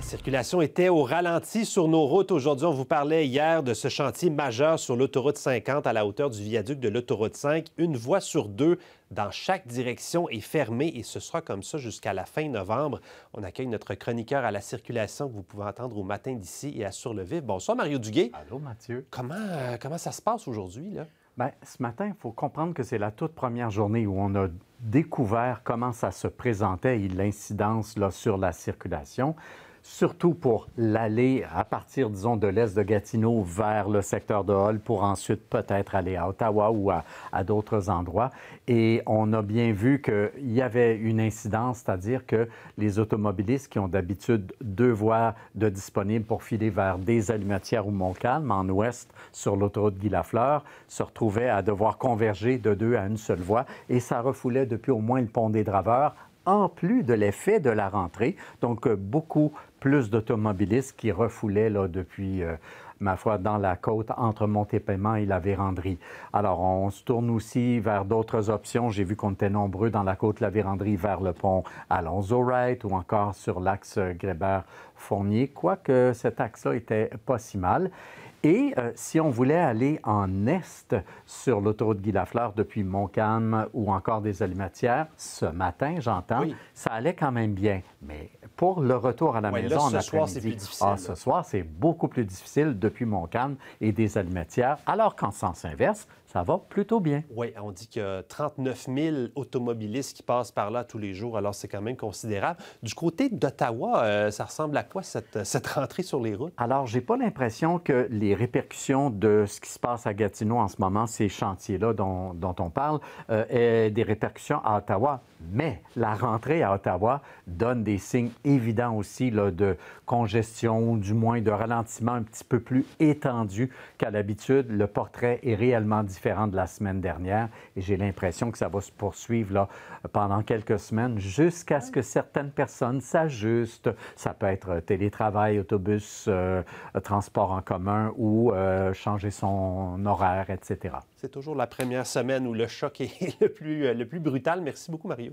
Circulation était au ralenti sur nos routes. Aujourd'hui, on vous parlait hier de ce chantier majeur sur l'autoroute 50 à la hauteur du viaduc de l'autoroute 5. Une voie sur deux dans chaque direction est fermée et ce sera comme ça jusqu'à la fin novembre. On accueille notre chroniqueur à la circulation que vous pouvez entendre au matin d'ici et à Sur le Vif. Bonsoir, Mario Duguay. Allô, Mathieu. Comment ça se passe aujourd'hui, là? Bien, ce matin, il faut comprendre que c'est la toute première journée où on a découvert comment ça se présentait et l'incidence là, sur la circulation. Surtout pour l'aller à partir, disons, de l'est de Gatineau vers le secteur de Hull pour ensuite peut-être aller à Ottawa ou à d'autres endroits. Et on a bien vu qu'il y avait une incidence, c'est-à-dire que les automobilistes qui ont d'habitude deux voies de disponibles pour filer vers des Allumettières ou Montcalm, en ouest sur l'autoroute Guy-Lafleur, se retrouvaient à devoir converger de deux à une seule voie. Et ça refoulait depuis au moins le pont des Draveurs, en plus de l'effet de la rentrée. Donc, beaucoup plus d'automobilistes qui refoulaient là, depuis, ma foi, dans la côte entre Montépaiment et la Vérandrie. Alors, on se tourne aussi vers d'autres options. J'ai vu qu'on était nombreux dans la côte La Vérandrie vers le pont Alonzo-Wright ou encore sur l'axe Grébert-Fournier, quoique cet axe-là était pas si mal. Et si on voulait aller en est sur l'autoroute Guy-Lafleur depuis Montcalm ou encore des Allumettières, ce matin, j'entends, oui, ça allait quand même bien. Mais pour le retour à la maison en après-midi, ce soir, c'est beaucoup plus difficile depuis Montcalm et des Allumettières, alors qu'en sens inverse, ça va plutôt bien. Oui, on dit qu'il y a 39 000 automobilistes qui passent par là tous les jours, alors c'est quand même considérable. Du côté d'Ottawa, ça ressemble à quoi cette rentrée sur les routes? Alors, j'ai pas l'impression que les répercussions de ce qui se passe à Gatineau en ce moment, ces chantiers-là dont on parle, aient des répercussions à Ottawa. Mais la rentrée à Ottawa donne des signes évidents aussi là, de congestion ou du moins de ralentissement un petit peu plus étendu qu'à l'habitude. Le portrait est réellement différent de la semaine dernière et j'ai l'impression que ça va se poursuivre là, pendant quelques semaines jusqu'à ce que certaines personnes s'ajustent. Ça peut être télétravail, autobus, transport en commun ou changer son horaire, etc. C'est toujours la première semaine où le choc est le plus brutal. Merci beaucoup, Mario.